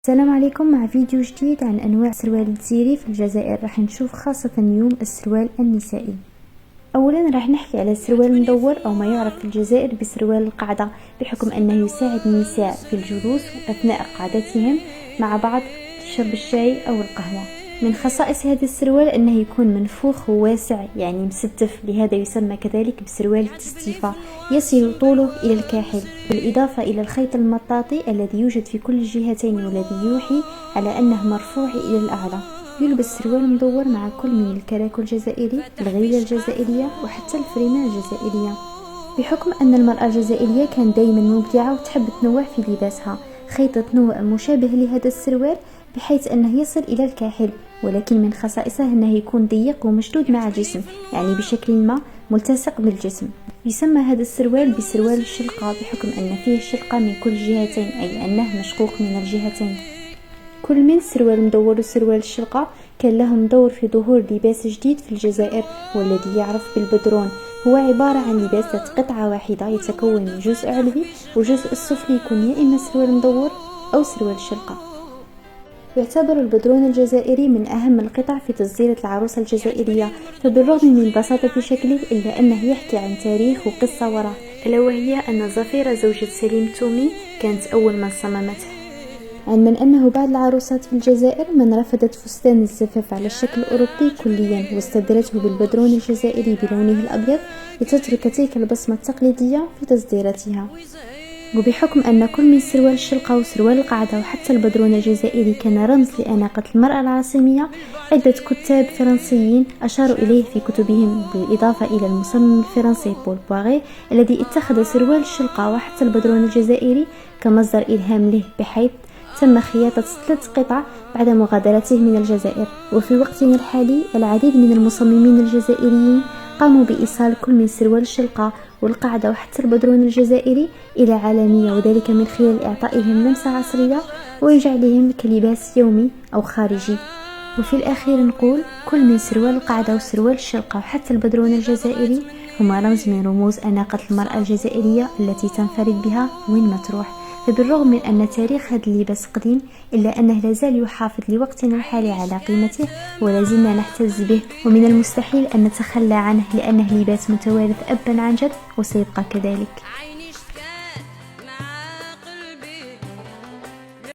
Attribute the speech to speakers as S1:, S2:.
S1: السلام عليكم. مع فيديو جديد عن أنواع سروال الجزيري في الجزائر. راح نشوف خاصة اليوم السروال النسائي. أولا راح نحكي على السروال المدور أو ما يعرف في الجزائر بسروال القعدة، بحكم أنه يساعد النساء في الجلوس أثناء قعدتهم مع بعض شرب الشاي أو القهوة. من خصائص هذا السروال أنه يكون منفوخ وواسع، يعني مستف، لهذا يسمى كذلك بسروال التستيفة. يصل طوله إلى الكاحل، بالإضافة إلى الخيط المطاطي الذي يوجد في كل الجهتين والذي يوحي على أنه مرفوع إلى الأعلى. يلبس سروال مدور مع كل من الكراكو الجزائري، الغيلة الجزائرية وحتى الفريمة الجزائرية. بحكم أن المرأة الجزائرية كان دائما مبدعة وتحب تنوع في لباسها، خيطت نوع مشابه لهذا السروال بحيث أنه يصل إلى الكاحل، ولكن من خصائصه أنه يكون ضيق ومشدود مع الجسم، يعني بشكل ما ملتصق بالجسم. يسمى هذا السروال بسروال الشلقة، بحكم أن فيه شلقة من كل جهتين، أي أنه مشقوق من الجهتين. كل من سروال مدور وسروال الشلقة كان لهم دور في ظهور لباس جديد في الجزائر، والذي يعرف بالبدرون. هو عبارة عن لباس ذات قطعة واحدة يتكون من جزء علوي وجزء السفلي، يكون يا إما سروال مدور أو سروال الشلقة. يعتبر البدرون الجزائري من أهم القطع في تصديرة العروسة الجزائرية، فبالرغم من بساطة شكله إلا أنه يحكي عن تاريخ وقصة وراء، ألا وهي أن زفيرة زوجة سليم تومي كانت أول من صممته. علما أنه بعض العروسات في الجزائر من رفضت فستان الزفاف على الشكل الأوروبي كليا، واستبدلته بالبدرون الجزائري بلونه الأبيض لتترك تلك البصمة التقليدية في تصديراتها. وبحكم أن كل من سروال الشلقة وسروال القعدة وحتى البدرون الجزائري كان رمز لأناقة المرأة العاصمية، عدة كتاب فرنسيين أشاروا إليه في كتبهم، بالإضافة إلى المصمم الفرنسي بول بوغي الذي اتخذ سروال الشلقة وحتى البدرون الجزائري كمصدر إلهام له، بحيث تم خياطة 3 قطع بعد مغادرته من الجزائر. وفي وقتنا الحالي العديد من المصممين الجزائريين قاموا بإيصال كل من سروال الشلقة والقعدة وحتى البدرون الجزائري إلى عالمية، وذلك من خلال إعطائهم لمسة عصرية وجعلهم كلباس يومي أو خارجي. وفي الأخير نقول كل من سروال القعدة وسروال الشلقة وحتى البدرون الجزائري هما رمز من رموز أناقة المرأة الجزائرية التي تنفرد بها وين ما تروح. فبالرغم من أن تاريخ هذا اللباس قديم، إلا أنه لازال يحافظ لوقتنا الحالي على قيمته ولازلنا نحتز به، ومن المستحيل أن نتخلى عنه، لأنه لباس متوارث أبا عن جد وسيبقى كذلك.